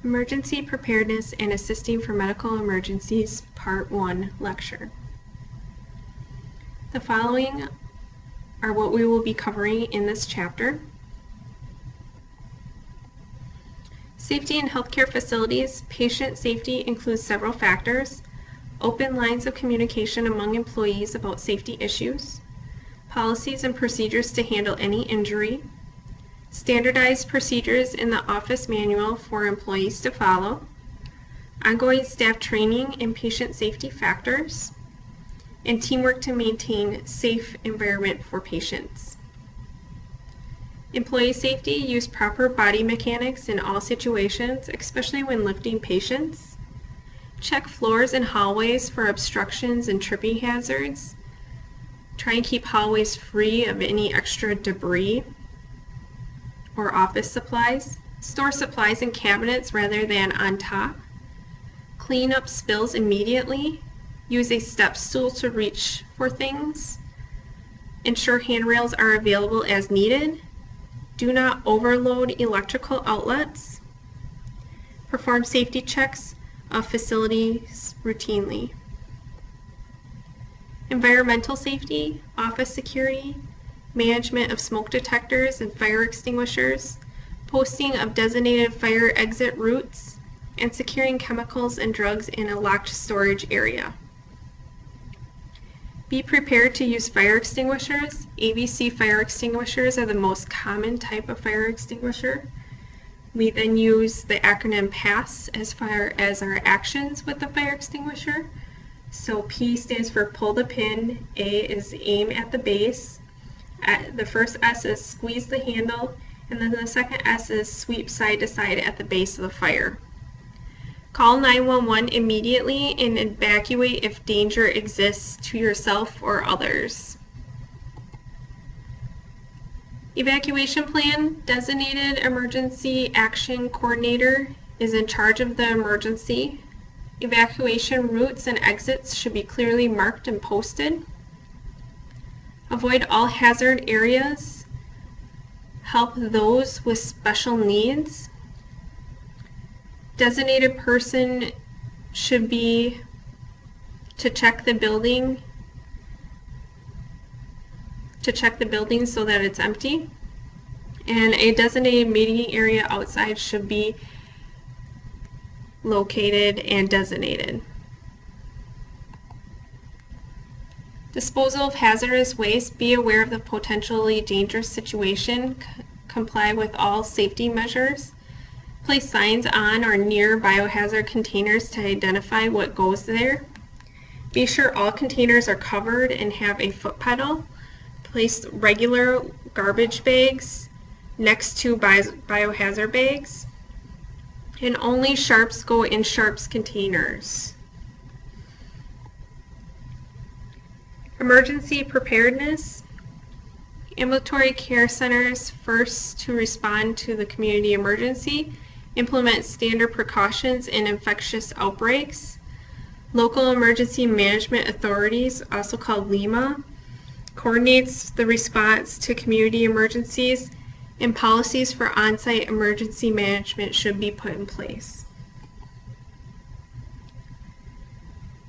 Emergency Preparedness and Assisting for Medical Emergencies, Part 1 lecture. The following are what we will be covering in this chapter. Safety in healthcare facilities. Patient safety includes several factors. Open lines of communication among employees about safety issues. Policies and procedures to handle any injury. Standardized procedures in the office manual for employees to follow. Ongoing staff training and patient safety factors. And teamwork to maintain safe environment for patients. Employee safety. Use proper body mechanics in all situations, especially when lifting patients. Check floors and hallways for obstructions and tripping hazards. Try and keep hallways free of any extra debris or office supplies. Store supplies in cabinets rather than on top. Clean up spills immediately. Use a step stool to reach for things. Ensure handrails are available as needed. Do not overload electrical outlets. Perform safety checks of facilities routinely. Environmental safety, office security, management of smoke detectors and fire extinguishers, posting of designated fire exit routes, and securing chemicals and drugs in a locked storage area. Be prepared to use fire extinguishers. ABC fire extinguishers are the most common type of fire extinguisher. We then use the acronym PASS as far as our actions with the fire extinguisher. So P stands for pull the pin, A is aim at the base, the first S is squeeze the handle, and then the second S is sweep side to side at the base of the fire. Call 911 immediately and evacuate if danger exists to yourself or others. Evacuation plan. Designated emergency action coordinator is in charge of the emergency. Evacuation routes and exits should be clearly marked and posted. Avoid all hazard areas. Help those with special needs. Designated person should be to check the building so that it's empty. And a designated meeting area outside should be located and designated. Disposal of hazardous waste. Be aware of the potentially dangerous situation. Comply with all safety measures. Place signs on or near biohazard containers to identify what goes there. Be sure all containers are covered and have a foot pedal. Place regular garbage bags next to biohazard bags. And only sharps go in sharps containers. Emergency preparedness. Ambulatory care centers first to respond to the community emergency. Implement standard precautions in infectious outbreaks. Local emergency management authorities, also called LEMA, coordinates the response to community emergencies, and policies for on-site emergency management should be put in place.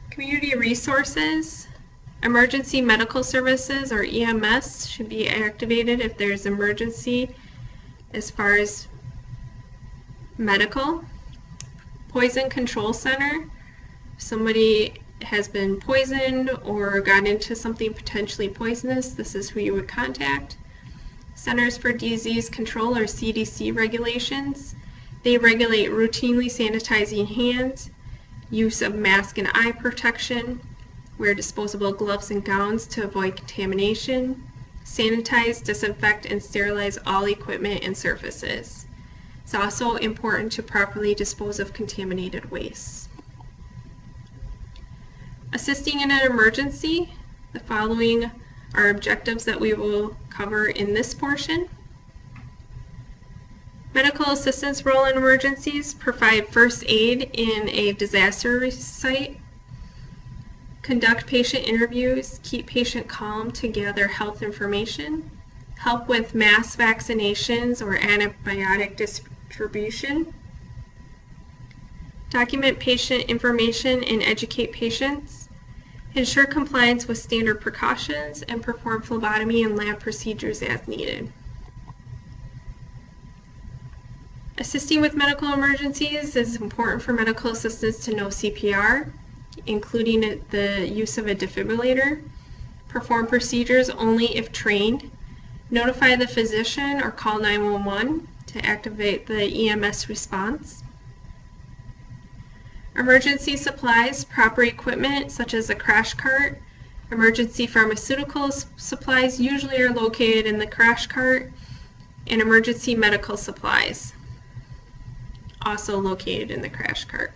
Community resources. Emergency medical services, or EMS, should be activated if there's emergency as far as medical. Poison control center. If somebody has been poisoned or got into something potentially poisonous, this is who you would contact. Centers for Disease Control, or CDC regulations. They regulate routinely sanitizing hands, use of mask and eye protection, wear disposable gloves and gowns to avoid contamination, sanitize, disinfect, and sterilize all equipment and surfaces. It's also important to properly dispose of contaminated waste. Assisting in an emergency. The following are objectives that we will cover in this portion. Medical assistance role in emergencies. Provide first aid in a disaster site. Conduct patient interviews. Keep patient calm to gather health information. Help with mass vaccinations or antibiotic distribution. Document patient information and educate patients. Ensure compliance with standard precautions and perform phlebotomy and lab procedures as needed. Assisting with medical emergencies is important for medical assistants to know CPR, including the use of a defibrillator. Perform procedures only if trained. Notify the physician or call 911 to activate the EMS response. Emergency supplies, proper equipment such as a crash cart. Emergency pharmaceutical supplies usually are located in the crash cart, and emergency medical supplies also located in the crash cart.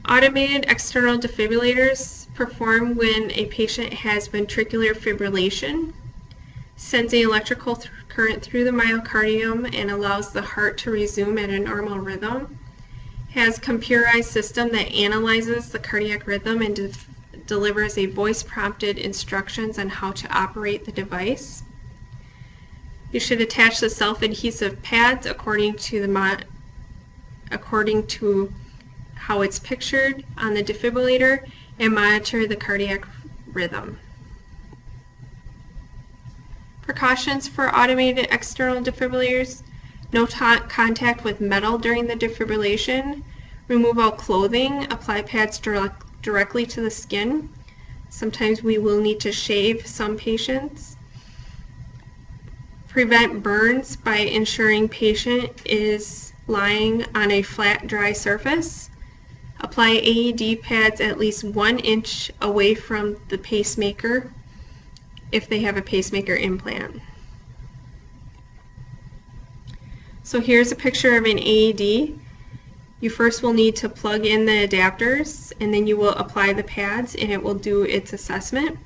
Automated external defibrillators perform when a patient has ventricular fibrillation, sends an electrical current through the myocardium and allows the heart to resume at a normal rhythm, has computerized system that analyzes the cardiac rhythm and delivers a voice-prompted instructions on how to operate the device. You should attach the self-adhesive pads according to how it's pictured on the defibrillator and monitor the cardiac rhythm. Precautions for automated external defibrillators: no contact with metal during the defibrillation, remove all clothing, apply pads directly to the skin. Sometimes we will need to shave some patients. Prevent burns by ensuring patient is lying on a flat, dry surface. Apply AED pads at least 1 inch away from the pacemaker if they have a pacemaker implant. So here's a picture of an AED. You first will need to plug in the adapters, and then you will apply the pads and it will do its assessment.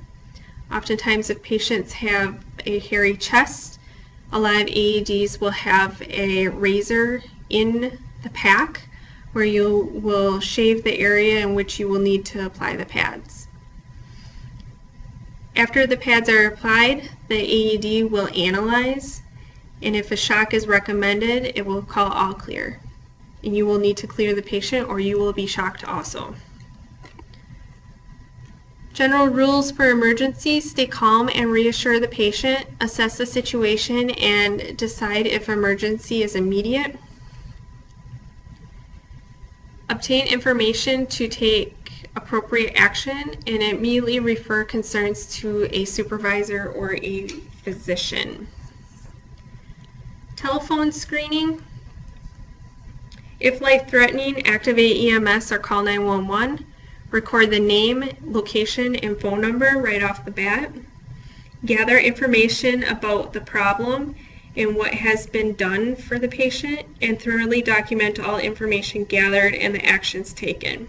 Oftentimes if patients have a hairy chest, a lot of AEDs will have a razor in the pack where you will shave the area in which you will need to apply the pads. After the pads are applied, the AED will analyze, and if a shock is recommended, it will call all clear. And you will need to clear the patient or you will be shocked also. General rules for emergencies: stay calm and reassure the patient, assess the situation, and decide if emergency is immediate. Obtain information to take appropriate action and immediately refer concerns to a supervisor or a physician. Telephone screening: if life-threatening, activate EMS or call 911. Record the name, location, and phone number right off the bat. Gather information about the problem and what has been done for the patient, and thoroughly document all information gathered and the actions taken.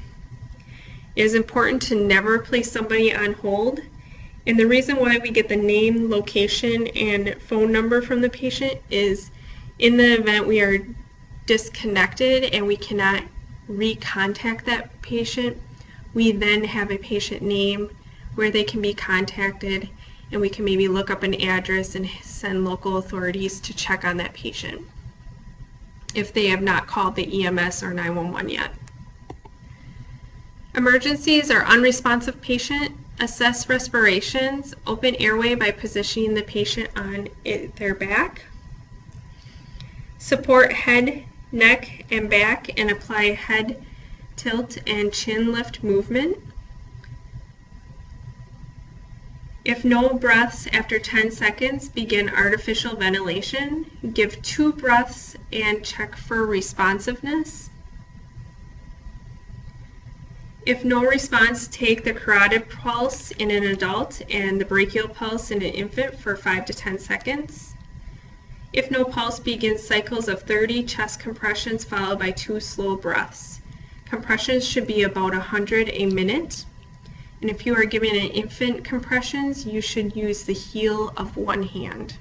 It is important to never place somebody on hold, and the reason why we get the name, location, and phone number from the patient is in the event we are disconnected and we cannot recontact that patient, we then have a patient name where they can be contacted, and we can maybe look up an address and send local authorities to check on that patient if they have not called the EMS or 911 yet. Emergencies are unresponsive patient. Assess respirations. Open airway by positioning the patient on their back. Support head, neck, and back and apply head tilt and chin lift movement. If no breaths after 10 seconds, begin artificial ventilation. Give 2 breaths and check for responsiveness. If no response, take the carotid pulse in an adult and the brachial pulse in an infant for 5 to 10 seconds. If no pulse, begin cycles of 30 chest compressions followed by 2 slow breaths. Compressions should be about 100 a minute. And if you are giving an infant compressions, you should use the heel of one hand.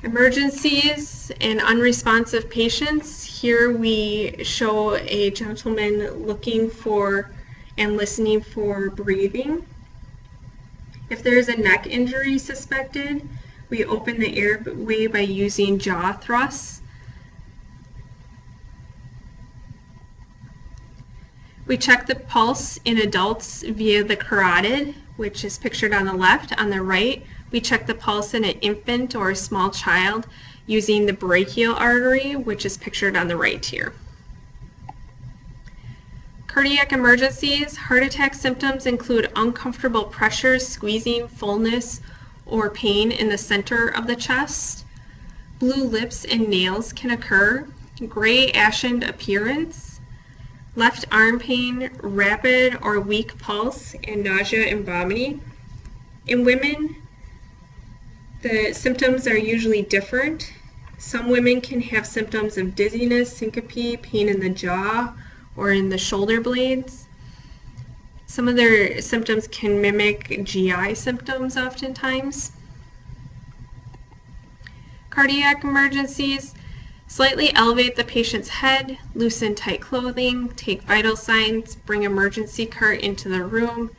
Emergencies and unresponsive patients. Here we show a gentleman looking for and listening for breathing. If there is a neck injury suspected, We open the airway by using jaw thrusts. We check the pulse in adults via the carotid, which is pictured on the left. On the right, we check the pulse in an infant or a small child using the brachial artery, which is pictured on the right here. Cardiac emergencies. Heart attack symptoms include uncomfortable pressure, squeezing, fullness, or pain in the center of the chest. Blue lips and nails can occur. Gray ashen appearance. Left arm pain, rapid or weak pulse, and nausea and vomiting. In women, the symptoms are usually different. Some women can have symptoms of dizziness, syncope, pain in the jaw, or in the shoulder blades. Some of their symptoms can mimic GI symptoms oftentimes. Cardiac emergencies. Slightly elevate the patient's head, loosen tight clothing, take vital signs, bring emergency cart into the room,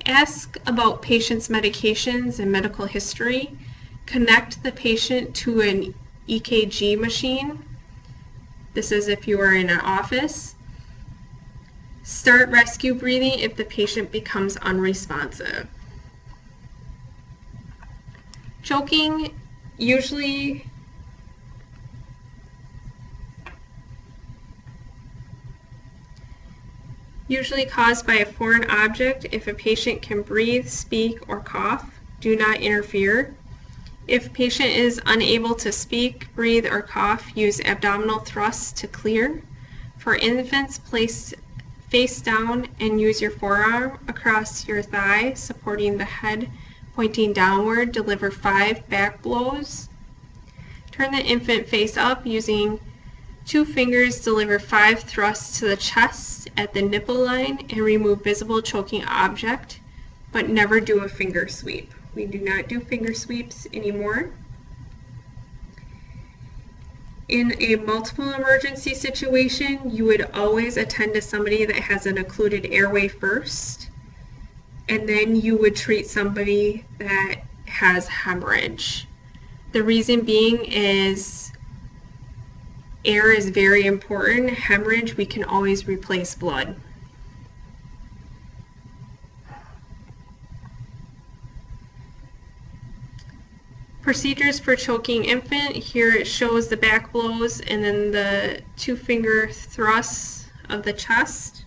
ask about patient's medications and medical history, connect the patient to an EKG machine. This is if you are in an office. Start rescue breathing if the patient becomes unresponsive. Choking usually caused by a foreign object. If a patient can breathe, speak, or cough, do not interfere. If patient is unable to speak, breathe, or cough, use abdominal thrusts to clear. For infants, place face down and use your forearm across your thigh, supporting the head, pointing downward. Deliver 5 back blows. Turn the infant face up using 2 fingers. Deliver 5 thrusts to the chest at the nipple line and remove visible choking object, but never do a finger sweep. We do not do finger sweeps anymore. In a multiple emergency situation, you would always attend to somebody that has an occluded airway first, and then you would treat somebody that has hemorrhage. The reason being is air is very important. Hemorrhage, we can always replace blood. Procedures for choking infant. Here it shows the back blows and then the 2-finger thrusts of the chest.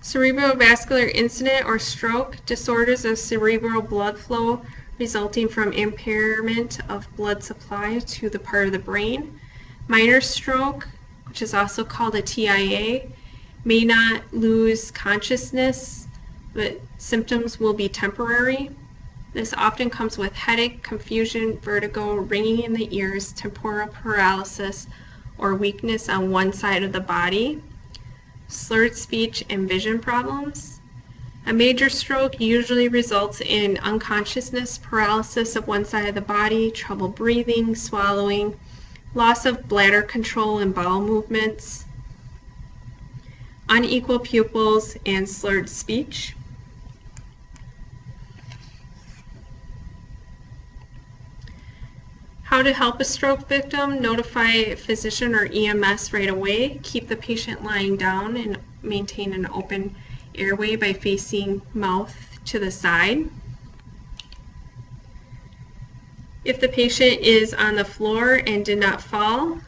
Cerebrovascular incident or stroke. Disorders of cerebral blood flow resulting from impairment of blood supply to the part of the brain. Minor stroke, which is also called a TIA, may not lose consciousness, but symptoms will be temporary. This often comes with headache, confusion, vertigo, ringing in the ears, temporal paralysis, or weakness on one side of the body, slurred speech, and vision problems. A major stroke usually results in unconsciousness, paralysis of one side of the body, trouble breathing, swallowing, loss of bladder control and bowel movements, unequal pupils, and slurred speech. How to help a stroke victim. Notify a physician or EMS right away. Keep the patient lying down and maintain an open airway by facing mouth to the side. If the patient is on the floor and did not fall,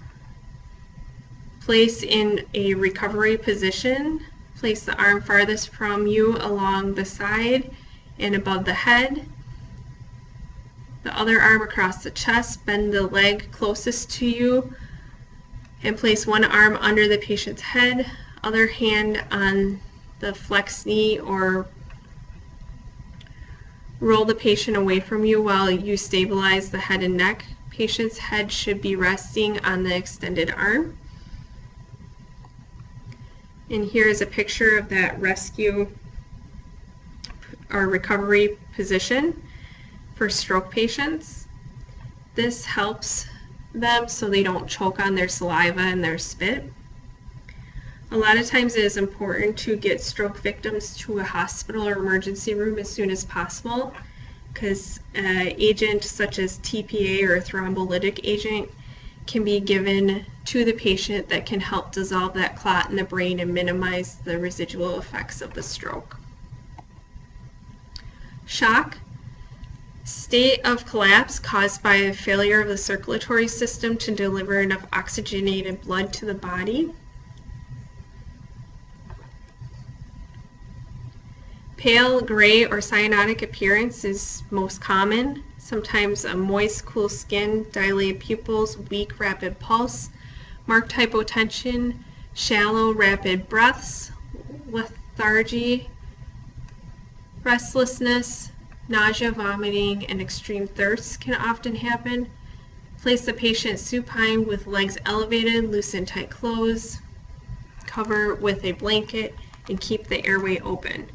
place in a recovery position. Place the arm farthest from you along the side and above the head. The other arm across the chest. Bend the leg closest to you and place one arm under the patient's head, other hand on the flexed knee, or roll the patient away from you while you stabilize the head and neck. Patient's head should be resting on the extended arm. And here is a picture of that rescue or recovery position for stroke patients. This helps them so they don't choke on their saliva and their spit. A lot of times it is important to get stroke victims to a hospital or emergency room as soon as possible, because an agent such as TPA or a thrombolytic agent can be given to the patient that can help dissolve that clot in the brain and minimize the residual effects of the stroke. Shock. State of collapse caused by a failure of the circulatory system to deliver enough oxygenated blood to the body. Pale, gray, or cyanotic appearance is most common. Sometimes a moist, cool skin, dilated pupils, weak, rapid pulse, marked hypotension, shallow, rapid breaths, lethargy, restlessness, nausea, vomiting, and extreme thirst can often happen. Place the patient supine with legs elevated, loosen tight clothes, cover with a blanket, and keep the airway open.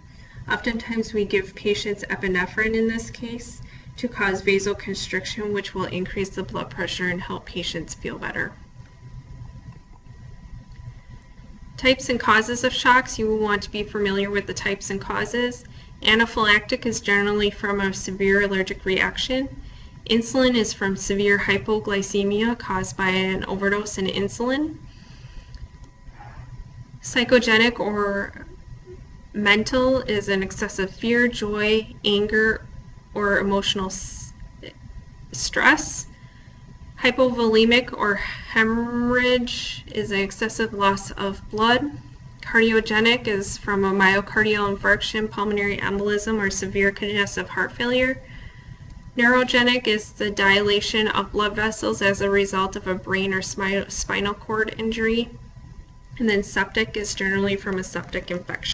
Oftentimes we give patients epinephrine in this case to cause vasoconstriction, which will increase the blood pressure and help patients feel better. Types and causes of shocks. You will want to be familiar with the types and causes. Anaphylactic is generally from a severe allergic reaction. Insulin is from severe hypoglycemia caused by an overdose in insulin. Psychogenic or mental is an excessive fear, joy, anger, or emotional stress. Hypovolemic or hemorrhage is an excessive loss of blood. Cardiogenic is from a myocardial infarction, pulmonary embolism, or severe congestive heart failure. Neurogenic is the dilation of blood vessels as a result of a brain or spinal cord injury. And then septic is generally from a septic infection.